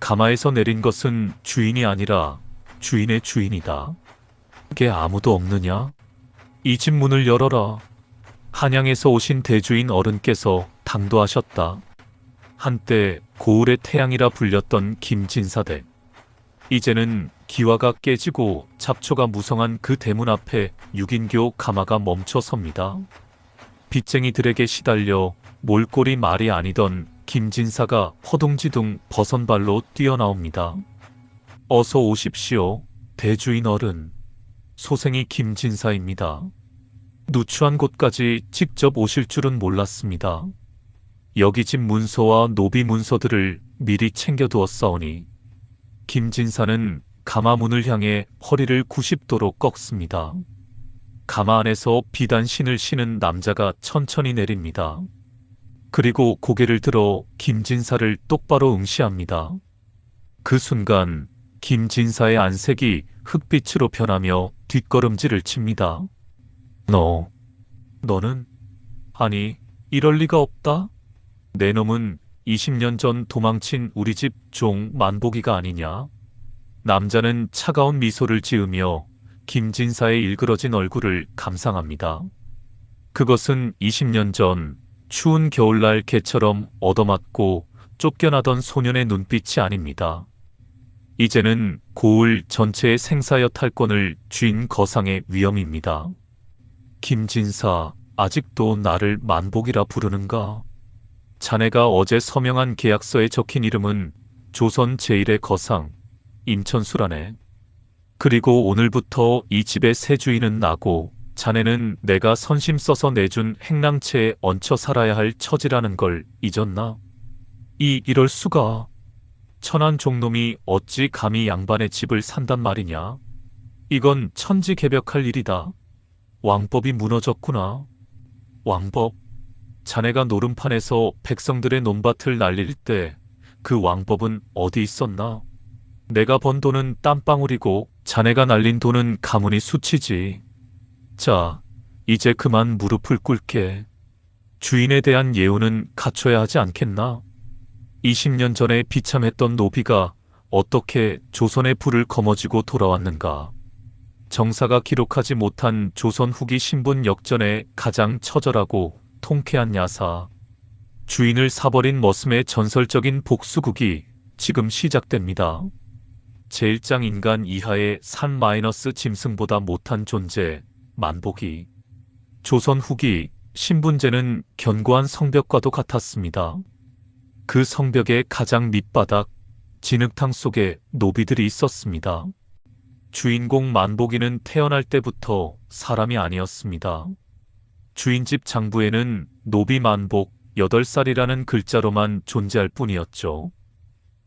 가마에서 내린 것은 주인이 아니라 주인의 주인이다. 게 아무도 없느냐? 이 집 문을 열어라. 한양에서 오신 대주인 어른께서 당도하셨다. 한때 고을의 태양이라 불렸던 김진사댁. 이제는 기와가 깨지고 잡초가 무성한 그 대문 앞에 6인교 가마가 멈춰 섭니다. 빚쟁이들에게 시달려 몰골이 말이 아니던 김진사가 허둥지둥 버선발로 뛰어나옵니다. 어서 오십시오, 대주인 어른. 소생이 김진사입니다. 누추한 곳까지 직접 오실 줄은 몰랐습니다. 여기 집 문서와 노비 문서들을 미리 챙겨두었사오니. 김진사는 가마 문을 향해 허리를 90도로 꺾습니다. 가마 안에서 비단신을 신은 남자가 천천히 내립니다. 그리고 고개를 들어 김진사를 똑바로 응시합니다. 그 순간 김진사의 안색이 흑빛으로 변하며 뒷걸음질을 칩니다. 너는? 아니, 이럴 리가 없다. 내 놈은 20년 전 도망친 우리 집 종 만복이가 아니냐? 남자는 차가운 미소를 지으며 김진사의 일그러진 얼굴을 감상합니다. 그것은 20년 전 추운 겨울날 개처럼 얻어맞고 쫓겨나던 소년의 눈빛이 아닙니다. 이제는 고을 전체의 생사여 탈권을 쥔 거상의 위엄입니다. 김진사, 아직도 나를 만복이라 부르는가? 자네가 어제 서명한 계약서에 적힌 이름은 조선 제1의 거상, 임천수라네. 그리고 오늘부터 이 집의 새 주인은 나고 자네는 내가 선심 써서 내준 행랑채에 얹혀 살아야 할 처지라는 걸 잊었나? 이럴 수가. 천한 종놈이 어찌 감히 양반의 집을 산단 말이냐? 이건 천지개벽할 일이다. 왕법이 무너졌구나. 왕법? 자네가 노름판에서 백성들의 논밭을 날릴 때 그 왕법은 어디 있었나? 내가 번 돈은 땀방울이고 자네가 날린 돈은 가문이 수치지. 자, 이제 그만 무릎을 꿇게. 주인에 대한 예우는 갖춰야 하지 않겠나? 20년 전에 비참했던 노비가 어떻게 조선의 불을 거머쥐고 돌아왔는가? 정사가 기록하지 못한 조선 후기 신분 역전의 가장 처절하고 통쾌한 야사. 주인을 사버린 머슴의 전설적인 복수극이 지금 시작됩니다. 제1장 인간 이하의 산 마이너스 짐승보다 못한 존재, 만복이. 조선 후기 신분제는 견고한 성벽과도 같았습니다. 그 성벽의 가장 밑바닥, 진흙탕 속에 노비들이 있었습니다. 주인공 만복이는 태어날 때부터 사람이 아니었습니다. 주인집 장부에는 노비 만복 8살이라는 글자로만 존재할 뿐이었죠.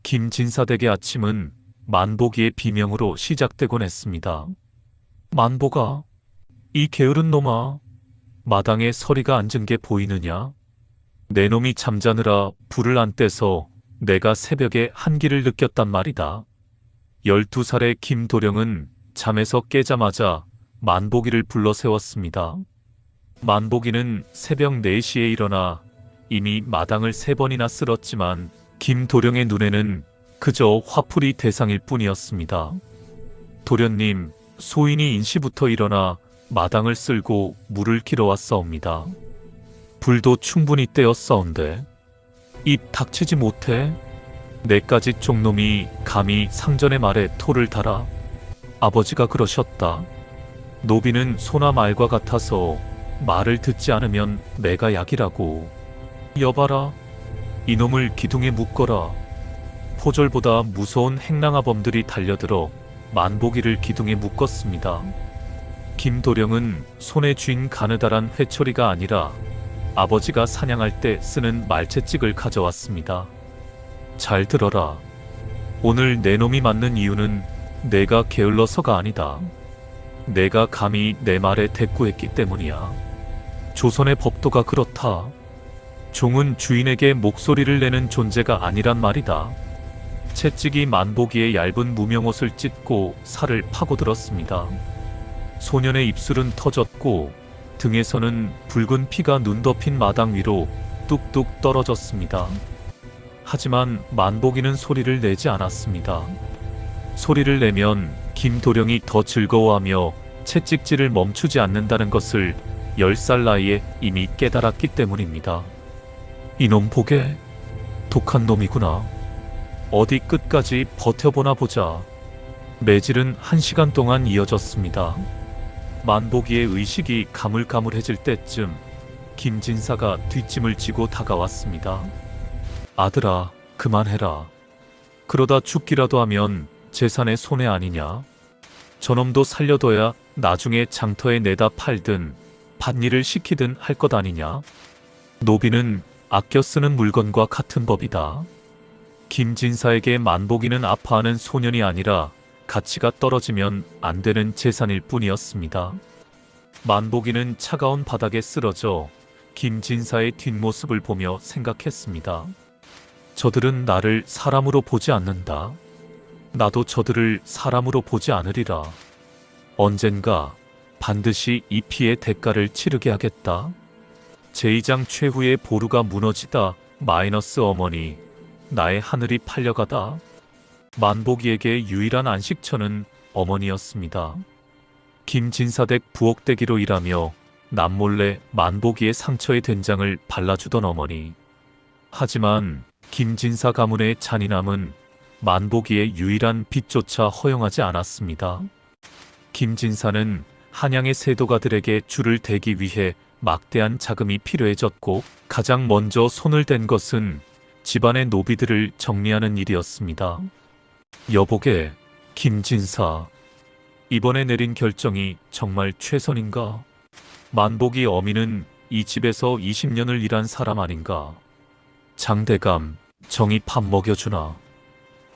김진사댁의 아침은 만복이의 비명으로 시작되곤 했습니다. 만복아, 이 게으른 놈아, 마당에 서리가 앉은 게 보이느냐? 내 놈이 잠자느라 불을 안 떼서 내가 새벽에 한기를 느꼈단 말이다. 12살의 김도령은 잠에서 깨자마자 만복이를 불러 세웠습니다. 만복이는 새벽 4시에 일어나 이미 마당을 3번이나 쓸었지만 김도령의 눈에는 그저 화풀이 대상일 뿐이었습니다. 도련님, 소인이 인시부터 일어나 마당을 쓸고 물을 길어왔사옵니다. 불도 충분히 떼었사온데 입 닥치지 못해? 내까지 쪽놈이 감히 상전의 말에 토를 달아? 아버지가 그러셨다. 노비는 소나 말과 같아서 말을 듣지 않으면 내가 약이라고. 여봐라, 이놈을 기둥에 묶어라. 포졸보다 무서운 행랑아범들이 달려들어 만복이를 기둥에 묶었습니다. 김도령은 손에 쥔 가느다란 회초리가 아니라 아버지가 사냥할 때 쓰는 말채찍을 가져왔습니다. 잘 들어라. 오늘 내 놈이 맞는 이유는 내가 게을러서가 아니다. 내가 감히 내 말에 대꾸했기 때문이야. 조선의 법도가 그렇다. 종은 주인에게 목소리를 내는 존재가 아니란 말이다. 채찍이 만복이의 얇은 무명옷을 찢고 살을 파고들었습니다. 소년의 입술은 터졌고 등에서는 붉은 피가 눈 덮인 마당 위로 뚝뚝 떨어졌습니다. 하지만 만복이는 소리를 내지 않았습니다. 소리를 내면 김도령이 더 즐거워하며 채찍질을 멈추지 않는다는 것을 10살 나이에 이미 깨달았기 때문입니다. 이놈 보게, 독한 놈이구나. 어디 끝까지 버텨보나 보자. 매질은 1시간 동안 이어졌습니다. 만복이의 의식이 가물가물해질 때쯤 김진사가 뒷짐을 지고 다가왔습니다. 아들아, 그만해라. 그러다 죽기라도 하면 재산의 손해 아니냐? 저놈도 살려둬야 나중에 장터에 내다 팔든 밭일을 시키든 할 것 아니냐? 노비는 아껴 쓰는 물건과 같은 법이다. 김진사에게 만복이는 아파하는 소년이 아니라 가치가 떨어지면 안 되는 재산일 뿐이었습니다. 만복이는 차가운 바닥에 쓰러져 김진사의 뒷모습을 보며 생각했습니다. 저들은 나를 사람으로 보지 않는다. 나도 저들을 사람으로 보지 않으리라. 언젠가 반드시 이 피의 대가를 치르게 하겠다. 제2장 최후의 보루가 무너지다 마이너스 어머니, 나의 하늘이 팔려가다. 만복이에게 유일한 안식처는 어머니였습니다. 김진사댁 부엌대기로 일하며 남몰래 만복이의 상처에 된장을 발라주던 어머니. 하지만 김진사 가문의 잔인함은 만복이의 유일한 빚조차 허용하지 않았습니다. 김진사는 한양의 세도가들에게 줄을 대기 위해 막대한 자금이 필요해졌고 가장 먼저 손을 댄 것은 집안의 노비들을 정리하는 일이었습니다. 여보게, 김진사. 이번에 내린 결정이 정말 최선인가? 만복이 어미는 이 집에서 20년을 일한 사람 아닌가? 장대감, 정이 밥 먹여주나?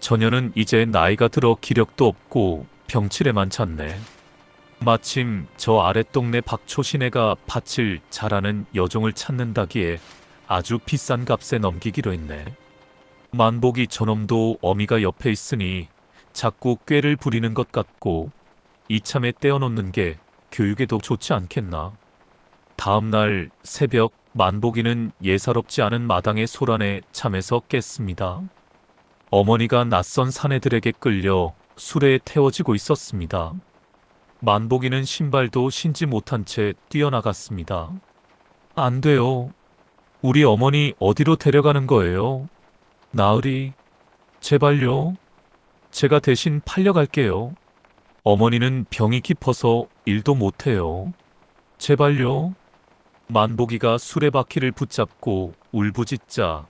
저녀는 이제 나이가 들어 기력도 없고 병치레만 찼네. 마침 저 아랫동네 박초신애가 밭을 잘하는 여종을 찾는다기에 아주 비싼 값에 넘기기로 했네. 만복이 저놈도 어미가 옆에 있으니 자꾸 꾀를 부리는 것 같고 이참에 떼어놓는 게 교육에도 좋지 않겠나. 다음 날 새벽 만복이는 예사롭지 않은 마당의 소란에 잠에서 깼습니다. 어머니가 낯선 사내들에게 끌려 수레에 태워지고 있었습니다. 만복이는 신발도 신지 못한 채 뛰어나갔습니다. 안 돼요. 우리 어머니 어디로 데려가는 거예요? 나으리, 제발요. 제가 대신 팔려갈게요. 어머니는 병이 깊어서 일도 못해요. 제발요. 만복이가 수레바퀴를 붙잡고 울부짖자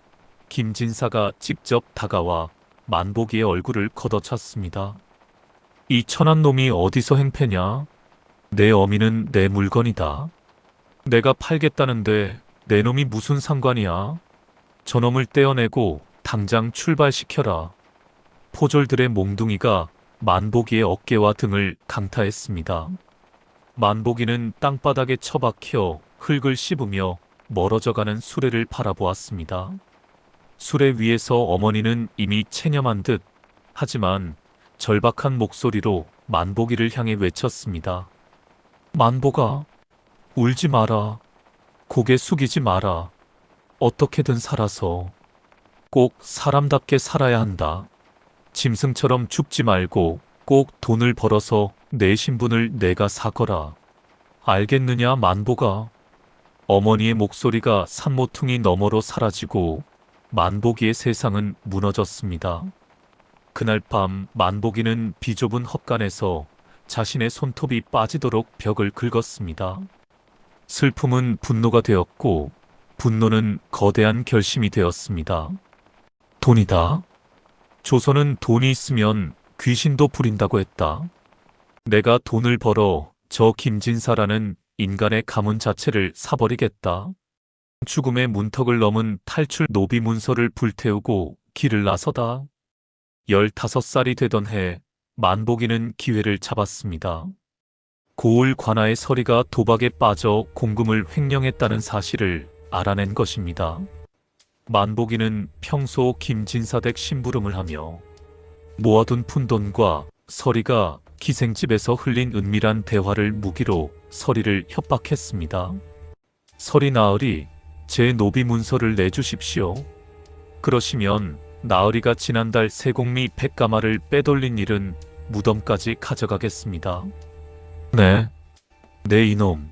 김진사가 직접 다가와 만복이의 얼굴을 걷어찼습니다. 이 천한 놈이 어디서 행패냐? 내 어미는 내 물건이다. 내가 팔겠다는데 내 놈이 무슨 상관이야? 저놈을 떼어내고 당장 출발시켜라. 포졸들의 몽둥이가 만복이의 어깨와 등을 강타했습니다. 만복이는 땅바닥에 처박혀 흙을 씹으며 멀어져가는 수레를 바라보았습니다. 수레 위에서 어머니는 이미 체념한 듯 하지만 절박한 목소리로 만복이를 향해 외쳤습니다. 만복아, 울지 마라. 고개 숙이지 마라. 어떻게든 살아서 꼭 사람답게 살아야 한다. 짐승처럼 죽지 말고 꼭 돈을 벌어서 내 신분을 내가 사거라. 알겠느냐, 만복아? 어머니의 목소리가 산모퉁이 너머로 사라지고 만복이의 세상은 무너졌습니다. 그날 밤 만복이는 비좁은 헛간에서 자신의 손톱이 빠지도록 벽을 긁었습니다. 슬픔은 분노가 되었고 분노는 거대한 결심이 되었습니다. 돈이다. 조선은 돈이 있으면 귀신도 부린다고 했다. 내가 돈을 벌어 저 김진사라는 인간의 가문 자체를 사버리겠다. 죽음의 문턱을 넘은 탈출 노비 문서를 불태우고 길을 나서다. 15살이 되던 해 만복이는 기회를 잡았습니다. 고을 관아의 서리가 도박에 빠져 공금을 횡령했다는 사실을 알아낸 것입니다. 만복이는 평소 김진사댁 심부름을 하며 모아둔 푼돈과 서리가 기생집에서 흘린 은밀한 대화를 무기로 서리를 협박했습니다. 서리 나으리, 제 노비 문서를 내주십시오. 그러시면 나으리가 지난달 세곡미 100가마를 빼돌린 일은 무덤까지 가져가겠습니다. 네. 네 이놈.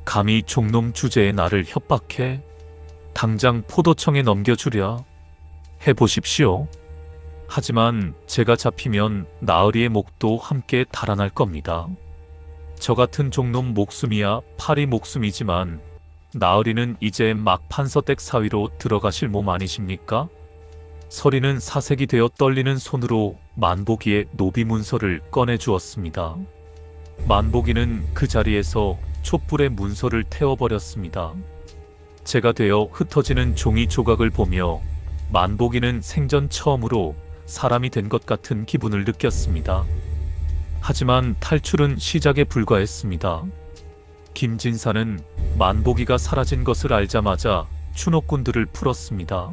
감히 종놈 주제에 나를 협박해? 당장 포도청에 넘겨주랴. 해보십시오. 하지만 제가 잡히면 나으리의 목도 함께 달아날 겁니다. 저 같은 종놈 목숨이야 파리 목숨이지만 나으리는 이제 막 판서댁 사위로 들어가실 몸 아니십니까? 서리는 사색이 되어 떨리는 손으로 만보기의 노비 문서를 꺼내 주었습니다. 만보기는 그 자리에서 촛불에 문서를 태워버렸습니다. 제가 되어 흩어지는 종이 조각을 보며 만보기는 생전 처음으로 사람이 된 것 같은 기분을 느꼈습니다. 하지만 탈출은 시작에 불과했습니다. 김진사는 만보기가 사라진 것을 알자마자 추노꾼들을 풀었습니다.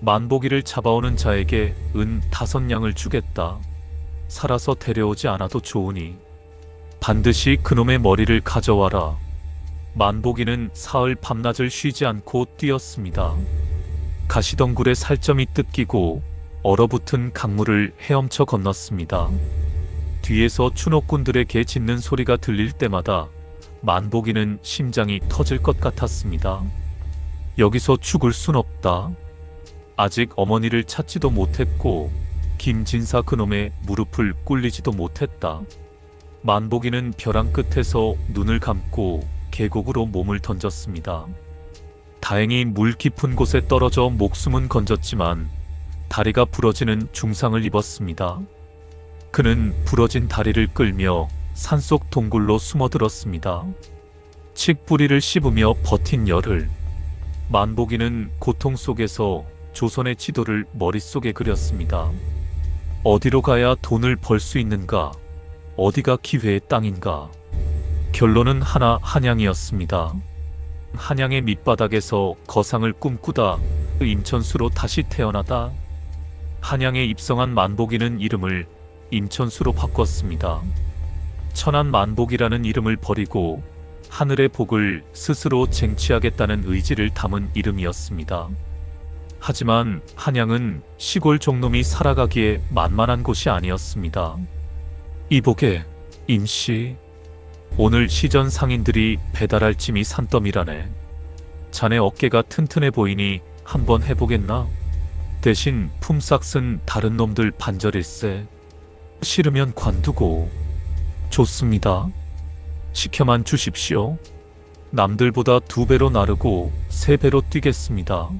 만보기를 잡아오는 자에게 은 5냥을 주겠다. 살아서 데려오지 않아도 좋으니 반드시 그놈의 머리를 가져와라. 만보기는 사흘 밤낮을 쉬지 않고 뛰었습니다. 가시덩굴에 살점이 뜯기고 얼어붙은 강물을 헤엄쳐 건넜습니다. 뒤에서 추노꾼들의 개 짖는 소리가 들릴 때마다 만보기는 심장이 터질 것 같았습니다. 여기서 죽을 순 없다. 아직 어머니를 찾지도 못했고 김진사 그놈의 무릎을 꿇리지도 못했다. 만보기는 벼랑 끝에서 눈을 감고 계곡으로 몸을 던졌습니다. 다행히 물 깊은 곳에 떨어져 목숨은 건졌지만 다리가 부러지는 중상을 입었습니다. 그는 부러진 다리를 끌며 산속 동굴로 숨어들었습니다. 칡뿌리를 씹으며 버틴 열흘. 만보기는 고통 속에서 조선의 지도를 머릿속에 그렸습니다. 어디로 가야 돈을 벌 수 있는가? 어디가 기회의 땅인가? 결론은 하나 한양이었습니다. 한양의 밑바닥에서 거상을 꿈꾸다 임천수로 다시 태어나다. 한양에 입성한 만보기는 이름을 임천수로 바꿨습니다. 천안 만복이라는 이름을 버리고 하늘의 복을 스스로 쟁취하겠다는 의지를 담은 이름이었습니다. 하지만 한양은 시골 종놈이 살아가기에 만만한 곳이 아니었습니다. 이복에 임씨, 오늘 시전 상인들이 배달할 짐이 산더미라네. 자네 어깨가 튼튼해 보이니 한번 해보겠나? 대신 품삯은 다른 놈들 반절일세. 싫으면 관두고. 좋습니다. 시켜만 주십시오. 남들보다 2배로 나르고 3배로 뛰겠습니다.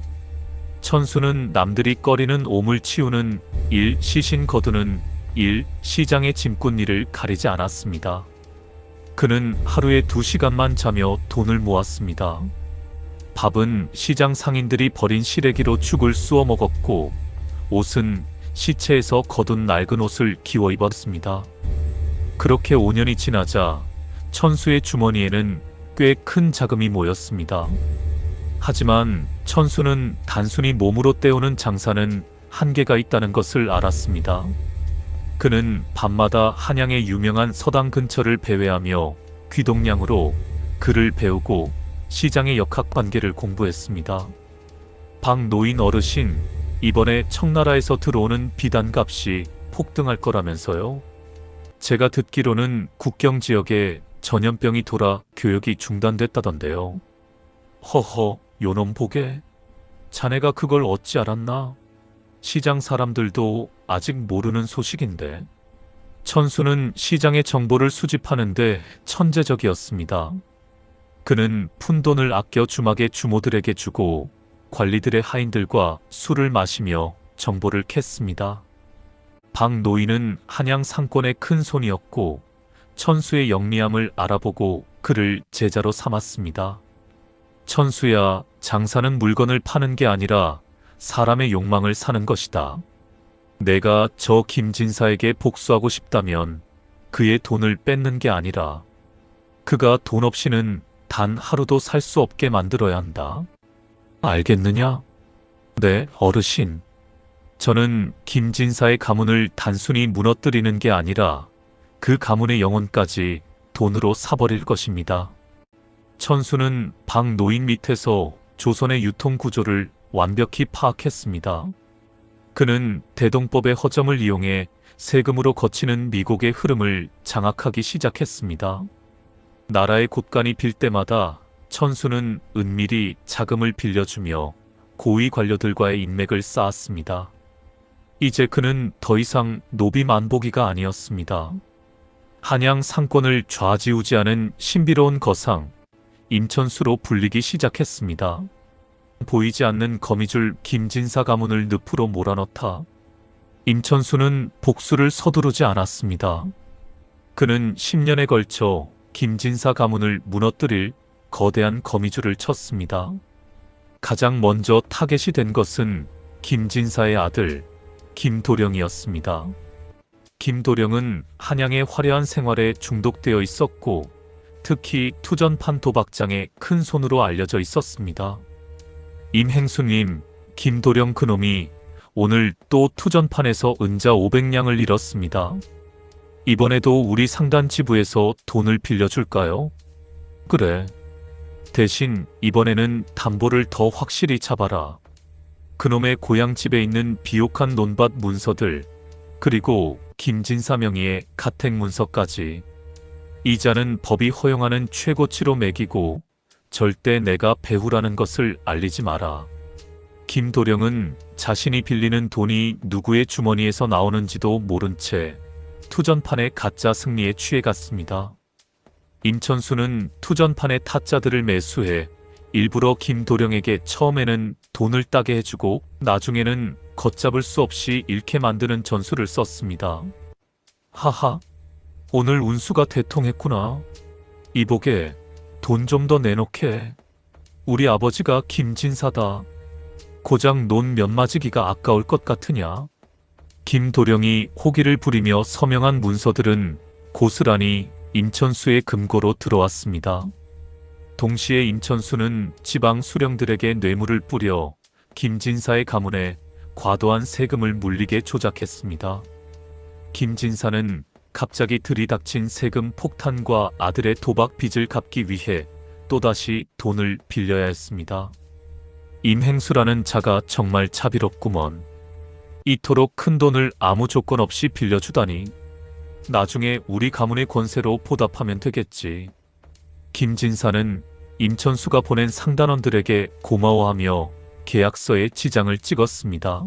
천수는 남들이 꺼리는 오물 치우는 일, 시신 거두는 일, 시장의 짐꾼 일을 가리지 않았습니다. 그는 하루에 2시간만 자며 돈을 모았습니다. 밥은 시장 상인들이 버린 시래기로 죽을 쑤어 먹었고 옷은 시체에서 거둔 낡은 옷을 기워 입었습니다. 그렇게 5년이 지나자 천수의 주머니에는 꽤 큰 자금이 모였습니다. 하지만 천수는 단순히 몸으로 때우는 장사는 한계가 있다는 것을 알았습니다. 그는 밤마다 한양의 유명한 서당 근처를 배회하며 귀동냥으로 글을 배우고 시장의 역학관계를 공부했습니다. 박노인 어르신, 이번에 청나라에서 들어오는 비단값이 폭등할 거라면서요? 제가 듣기로는 국경지역에 전염병이 돌아 교역이 중단됐다던데요. 허허, 요놈 보게. 자네가 그걸 어찌 알았나? 시장 사람들도 아직 모르는 소식인데. 천수는 시장의 정보를 수집하는데 천재적이었습니다. 그는 푼돈을 아껴 주막의 주모들에게 주고 관리들의 하인들과 술을 마시며 정보를 캤습니다. 박노인은 한양 상권의 큰 손이었고 천수의 영리함을 알아보고 그를 제자로 삼았습니다. 천수야, 장사는 물건을 파는 게 아니라 사람의 욕망을 사는 것이다. 내가 저 김진사에게 복수하고 싶다면 그의 돈을 뺏는 게 아니라 그가 돈 없이는 단 하루도 살 수 없게 만들어야 한다. 알겠느냐? 네, 어르신. 저는 김진사의 가문을 단순히 무너뜨리는 게 아니라 그 가문의 영혼까지 돈으로 사버릴 것입니다. 천수는 박노인 밑에서 조선의 유통구조를 완벽히 파악했습니다. 그는 대동법의 허점을 이용해 세금으로 거치는 미국의 흐름을 장악하기 시작했습니다. 나라의 곳간이 빌 때마다 천수는 은밀히 자금을 빌려주며 고위 관료들과의 인맥을 쌓았습니다. 이제 그는 더 이상 노비 만보기가 아니었습니다. 한양 상권을 좌지우지하는 신비로운 거상, 임천수로 불리기 시작했습니다. 보이지 않는 거미줄 김진사 가문을 늪으로 몰아넣다. 임천수는 복수를 서두르지 않았습니다. 그는 10년에 걸쳐 김진사 가문을 무너뜨릴 거대한 거미줄을 쳤습니다. 가장 먼저 타겟이 된 것은 김진사의 아들 김도령이었습니다. 김도령은 한양의 화려한 생활에 중독되어 있었고 특히 투전판 도박장에 큰 손으로 알려져 있었습니다. 임행수님, 김도령 그놈이 오늘 또 투전판에서 은자 500냥을 잃었습니다. 이번에도 우리 상단 지부에서 돈을 빌려줄까요? 그래. 대신 이번에는 담보를 더 확실히 잡아라. 그놈의 고향집에 있는 비옥한 논밭 문서들, 그리고 김진사 명의의 가택 문서까지. 이자는 법이 허용하는 최고치로 매기고 절대 내가 배후라는 것을 알리지 마라. 김도령은 자신이 빌리는 돈이 누구의 주머니에서 나오는지도 모른 채 투전판의 가짜 승리에 취해갔습니다. 임천수는 투전판의 타짜들을 매수해 일부러 김도령에게 처음에는 돈을 따게 해주고 나중에는 걷잡을 수 없이 잃게 만드는 전술을 썼습니다. 하하, 오늘 운수가 대통했구나. 이보게, 돈 좀 더 내놓게. 우리 아버지가 김진사다. 고작 논 몇 마지기가 아까울 것 같으냐. 김도령이 호기를 부리며 서명한 문서들은 고스란히 임천수의 금고로 들어왔습니다. 동시에 임천수는 지방 수령들에게 뇌물을 뿌려 김진사의 가문에 과도한 세금을 물리게 조작했습니다. 김진사는 갑자기 들이닥친 세금 폭탄과 아들의 도박 빚을 갚기 위해 또다시 돈을 빌려야 했습니다. 임행수라는 자가 정말 자비롭구먼. 이토록 큰 돈을 아무 조건 없이 빌려주다니. 나중에 우리 가문의 권세로 보답하면 되겠지. 김진사는 임천수가 보낸 상단원들에게 고마워하며 계약서에 지장을 찍었습니다.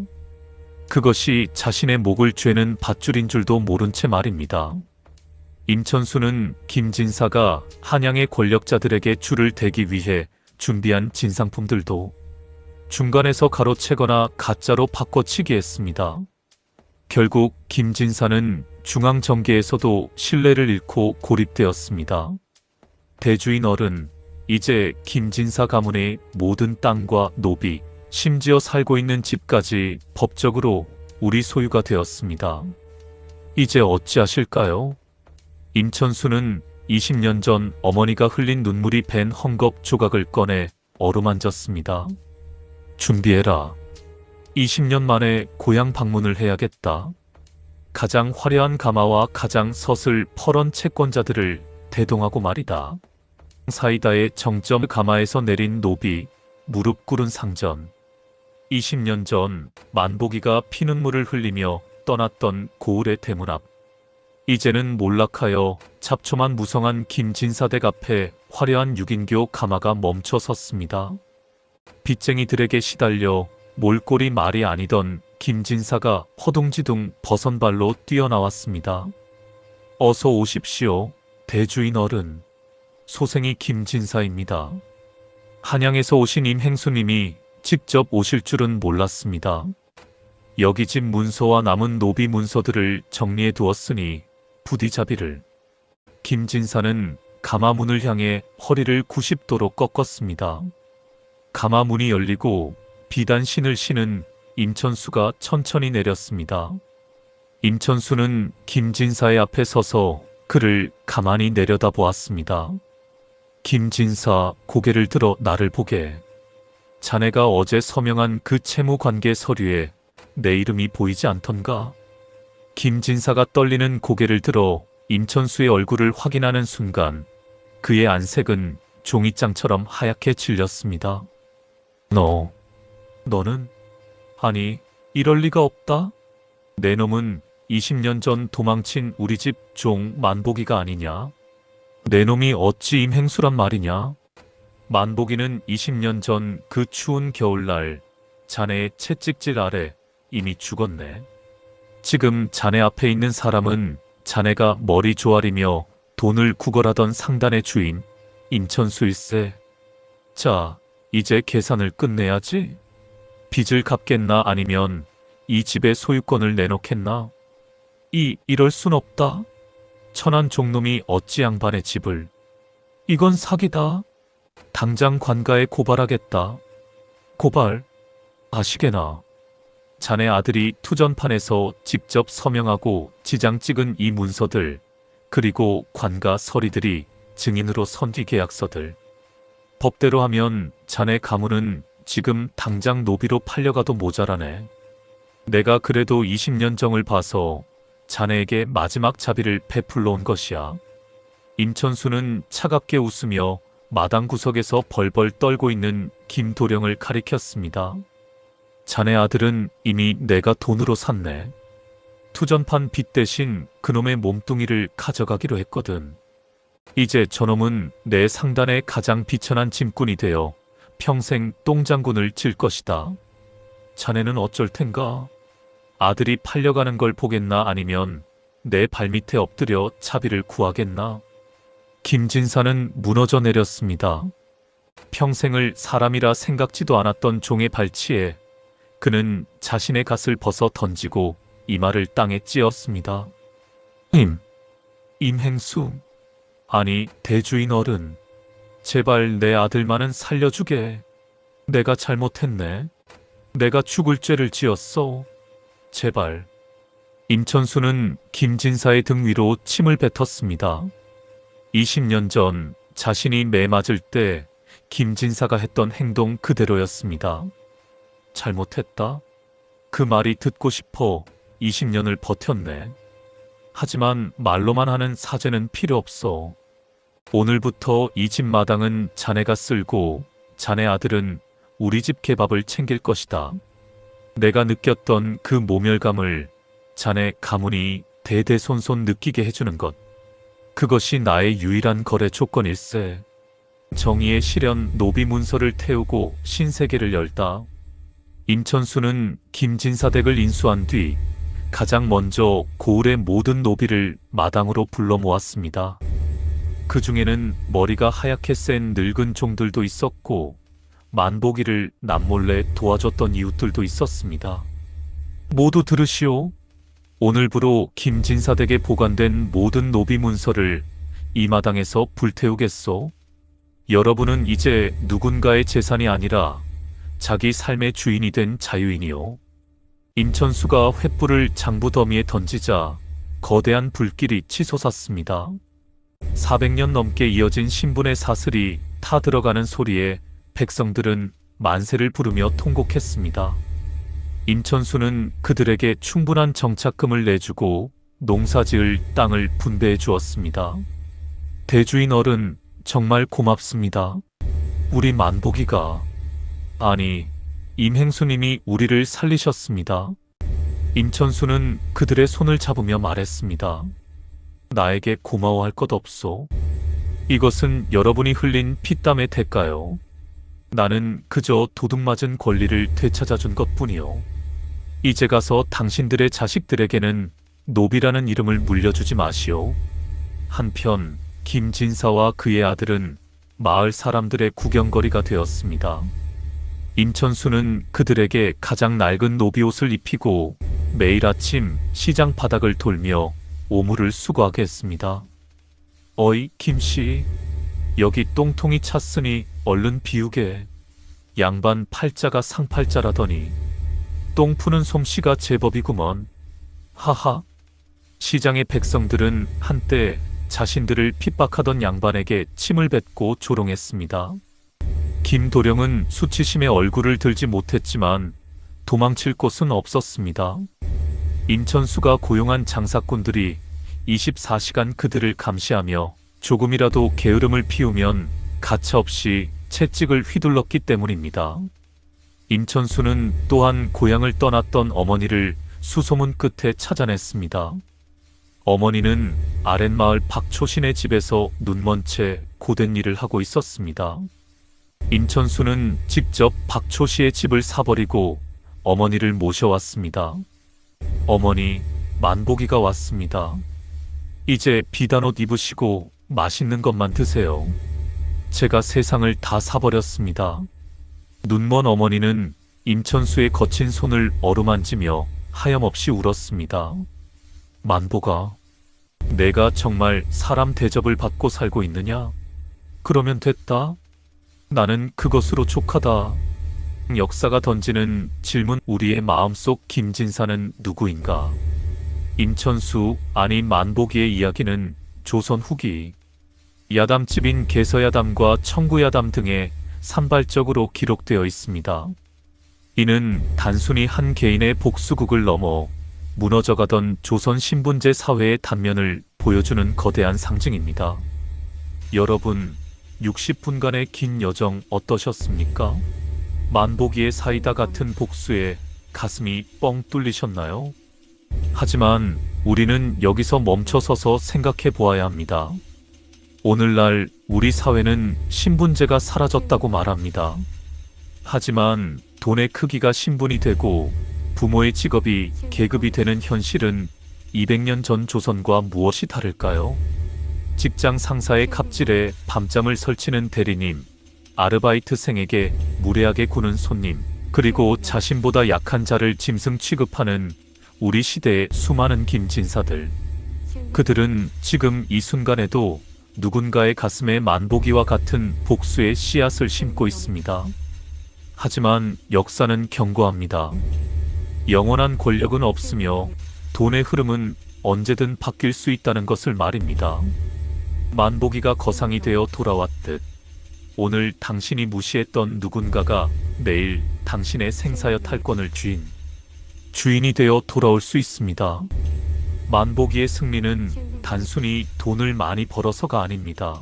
그것이 자신의 목을 죄는 밧줄인 줄도 모른 채 말입니다. 임천수는 김진사가 한양의 권력자들에게 줄을 대기 위해 준비한 진상품들도 중간에서 가로채거나 가짜로 바꿔치기 했습니다. 결국 김진사는 중앙정계에서도 신뢰를 잃고 고립되었습니다. 대주인 어른, 이제 김진사 가문의 모든 땅과 노비, 심지어 살고 있는 집까지 법적으로 우리 소유가 되었습니다. 이제 어찌하실까요? 임천수는 20년 전 어머니가 흘린 눈물이 밴 헝겊 조각을 꺼내 어루만졌습니다. 준비해라. 20년 만에 고향 방문을 해야겠다. 가장 화려한 가마와 가장 서슬 퍼런 채권자들을 대동하고 말이다. 사이다의 정점 가마에서 내린 노비, 무릎 꿇은 상전. 20년 전 만보기가 피눈물을 흘리며 떠났던 고을의 대문 앞. 이제는 몰락하여 잡초만 무성한 김진사댁 앞에 화려한 6인교 가마가 멈춰 섰습니다. 빚쟁이들에게 시달려 몰골이 말이 아니던 김진사가 허둥지둥 버선발로 뛰어나왔습니다. 어서 오십시오, 대주인 어른. 소생이 김진사입니다. 한양에서 오신 임행수님이 직접 오실 줄은 몰랐습니다. 여기 집 문서와 남은 노비 문서들을 정리해 두었으니 부디 자비를. 김진사는 가마문을 향해 허리를 90도로 꺾었습니다. 가마문이 열리고 비단 신을 신은 임천수가 천천히 내렸습니다. 임천수는 김진사의 앞에 서서 그를 가만히 내려다보았습니다. 김진사, 고개를 들어 나를 보게. 자네가 어제 서명한 그 채무관계 서류에 내 이름이 보이지 않던가? 김진사가 떨리는 고개를 들어 임천수의 얼굴을 확인하는 순간 그의 안색은 종이장처럼 하얗게 질렸습니다. 너 너는? 아니, 이럴 리가 없다. 내 놈은 20년 전 도망친 우리 집 종 만복이가 아니냐? 내 놈이 어찌 임행수란 말이냐? 만복이는 20년 전 그 추운 겨울날 자네의 채찍질 아래 이미 죽었네. 지금 자네 앞에 있는 사람은 자네가 머리 조아리며 돈을 구걸하던 상단의 주인 임천수일세. 자, 이제 계산을 끝내야지. 빚을 갚겠나 아니면 이 집의 소유권을 내놓겠나? 이럴 순 없다. 천한 종놈이 어찌 양반의 집을. 이건 사기다. 당장 관가에 고발하겠다. 고발? 아시게나. 자네 아들이 투전판에서 직접 서명하고 지장 찍은 이 문서들, 그리고 관가 서리들이 증인으로 선뒤 계약서들. 법대로 하면 자네 가문은 지금 당장 노비로 팔려가도 모자라네. 내가 그래도 20년 정을 봐서 자네에게 마지막 자비를 베풀러 온 것이야. 임천수는 차갑게 웃으며 마당 구석에서 벌벌 떨고 있는 김도령을 가리켰습니다. 자네 아들은 이미 내가 돈으로 샀네. 투전판 빚 대신 그놈의 몸뚱이를 가져가기로 했거든. 이제 저놈은 내 상단의 가장 비천한 짐꾼이 되어 평생 똥장군을 질 것이다. 자네는 어쩔 텐가? 아들이 팔려가는 걸 보겠나 아니면 내 발밑에 엎드려 자비를 구하겠나? 김진사는 무너져 내렸습니다. 평생을 사람이라 생각지도 않았던 종의 발치에 그는 자신의 갓을 벗어 던지고 이마를 땅에 찧었습니다. 임행수. 아니, 대주인 어른. 제발 내 아들만은 살려주게. 내가 잘못했네. 내가 죽을 죄를 지었어. 제발. 임천수는 김진사의 등 위로 침을 뱉었습니다. 20년 전 자신이 매 맞을 때 김진사가 했던 행동 그대로였습니다. 잘못했다. 그 말이 듣고 싶어 20년을 버텼네. 하지만 말로만 하는 사죄는 필요 없어. 오늘부터 이 집 마당은 자네가 쓸고 자네 아들은 우리 집 개밥을 챙길 것이다. 내가 느꼈던 그 모멸감을 자네 가문이 대대손손 느끼게 해주는 것. 그것이 나의 유일한 거래 조건일세. 정의의 실현 노비 문서를 태우고 신세계를 열다. 임천수는 김진사 댁을 인수한 뒤 가장 먼저 고을의 모든 노비를 마당으로 불러 모았습니다. 그 중에는 머리가 하얗게 센 늙은 종들도 있었고 만복이를 남몰래 도와줬던 이웃들도 있었습니다. 모두 들으시오. 오늘부로 김진사 댁에 보관된 모든 노비 문서를 이 마당에서 불태우겠소. 여러분은 이제 누군가의 재산이 아니라 자기 삶의 주인이 된 자유인이요. 임천수가 횃불을 장부 더미에 던지자 거대한 불길이 치솟았습니다. 400년 넘게 이어진 신분의 사슬이 타들어가는 소리에 백성들은 만세를 부르며 통곡했습니다. 임천수는 그들에게 충분한 정착금을 내주고 농사지을 땅을 분배해 주었습니다. 대주인 어른, 정말 고맙습니다. 우리 만복이가, 아니, 임행수님이 우리를 살리셨습니다. 임천수는 그들의 손을 잡으며 말했습니다. 나에게 고마워할 것 없소. 이것은 여러분이 흘린 피땀의 대가요. 나는 그저 도둑맞은 권리를 되찾아준 것뿐이요. 이제 가서 당신들의 자식들에게는 노비라는 이름을 물려주지 마시오. 한편 김진사와 그의 아들은 마을 사람들의 구경거리가 되었습니다. 임천수는 그들에게 가장 낡은 노비 옷을 입히고 매일 아침 시장 바닥을 돌며 오물을 수거하게 했습니다. 어이, 김씨. 여기 똥통이 찼으니 얼른 비우게. 양반 팔자가 상팔자라더니 똥 푸는 솜씨가 제법이구먼. 하하. 시장의 백성들은 한때 자신들을 핍박하던 양반에게 침을 뱉고 조롱했습니다. 김도령은 수치심에 얼굴을 들지 못했지만 도망칠 곳은 없었습니다. 임천수가 고용한 장사꾼들이 24시간 그들을 감시하며 조금이라도 게으름을 피우면 가차없이 채찍을 휘둘렀기 때문입니다. 임천수는 또한 고향을 떠났던 어머니를 수소문 끝에 찾아냈습니다. 어머니는 아랫마을 박초신의 집에서 눈먼 채 고된 일을 하고 있었습니다. 임천수는 직접 박초씨의 집을 사버리고 어머니를 모셔왔습니다. 어머니, 만보기가 왔습니다. 이제 비단 옷 입으시고 맛있는 것만 드세요. 제가 세상을 다 사버렸습니다. 눈먼 어머니는 임천수의 거친 손을 어루만지며 하염없이 울었습니다. 만보가, 내가 정말 사람 대접을 받고 살고 있느냐? 그러면 됐다. 나는 그것으로 족하다. 역사가 던지는 질문. 우리의 마음속 김진사는 누구인가? 임천수, 아니 만보기의 이야기는 조선 후기 야담집인 개서야담과 청구야담 등에 산발적으로 기록되어 있습니다. 이는 단순히 한 개인의 복수국을 넘어 무너져가던 조선 신분제 사회의 단면을 보여주는 거대한 상징입니다. 여러분, 60분간의 긴 여정 어떠셨습니까? 만보기의 사이다 같은 복수에 가슴이 뻥 뚫리셨나요? 하지만 우리는 여기서 멈춰서서 생각해 보아야 합니다. 오늘날 우리 사회는 신분제가 사라졌다고 말합니다. 하지만 돈의 크기가 신분이 되고 부모의 직업이 계급이 되는 현실은 200년 전 조선과 무엇이 다를까요? 직장 상사의 갑질에 밤잠을 설치는 대리님, 아르바이트생에게 무례하게 구는 손님, 그리고 자신보다 약한 자를 짐승 취급하는 우리 시대의 수많은 김진사들. 그들은 지금 이 순간에도 누군가의 가슴에 만보기와 같은 복수의 씨앗을 심고 있습니다. 하지만 역사는 경고합니다. 영원한 권력은 없으며 돈의 흐름은 언제든 바뀔 수 있다는 것을 말입니다. 만보기가 거상이 되어 돌아왔듯 오늘 당신이 무시했던 누군가가 내일 당신의 생사여 탈권을 주인이 되어 돌아올 수 있습니다. 만보기의 승리는 단순히 돈을 많이 벌어서가 아닙니다.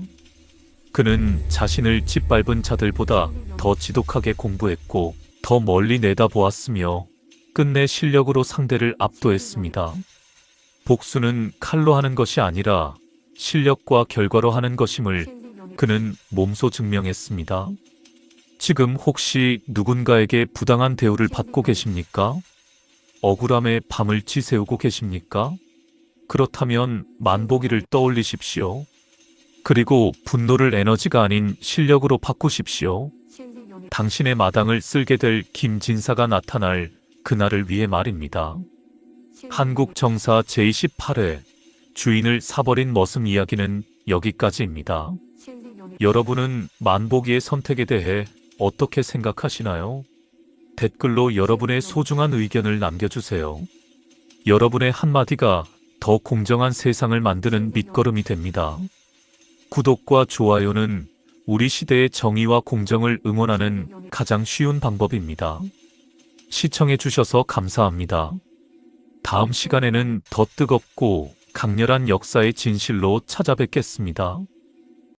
그는 자신을 짓밟은 자들보다 더 지독하게 공부했고 더 멀리 내다보았으며 끝내 실력으로 상대를 압도했습니다. 복수는 칼로 하는 것이 아니라 실력과 결과로 하는 것임을 그는 몸소 증명했습니다. 지금 혹시 누군가에게 부당한 대우를 받고 계십니까? 억울함에 밤을 지새우고 계십니까? 그렇다면 만보기를 떠올리십시오. 그리고 분노를 에너지가 아닌 실력으로 바꾸십시오. 당신의 마당을 쓸게 될 김진사가 나타날 그날을 위해 말입니다. 한국 정사 제28회 주인을 사버린 머슴 이야기는 여기까지입니다. 여러분은 만보기의 선택에 대해 어떻게 생각하시나요? 댓글로 여러분의 소중한 의견을 남겨주세요. 여러분의 한마디가 더 공정한 세상을 만드는 밑거름이 됩니다. 구독과 좋아요는 우리 시대의 정의와 공정을 응원하는 가장 쉬운 방법입니다. 시청해주셔서 감사합니다. 다음 시간에는 더 뜨겁고 강렬한 역사의 진실로 찾아뵙겠습니다.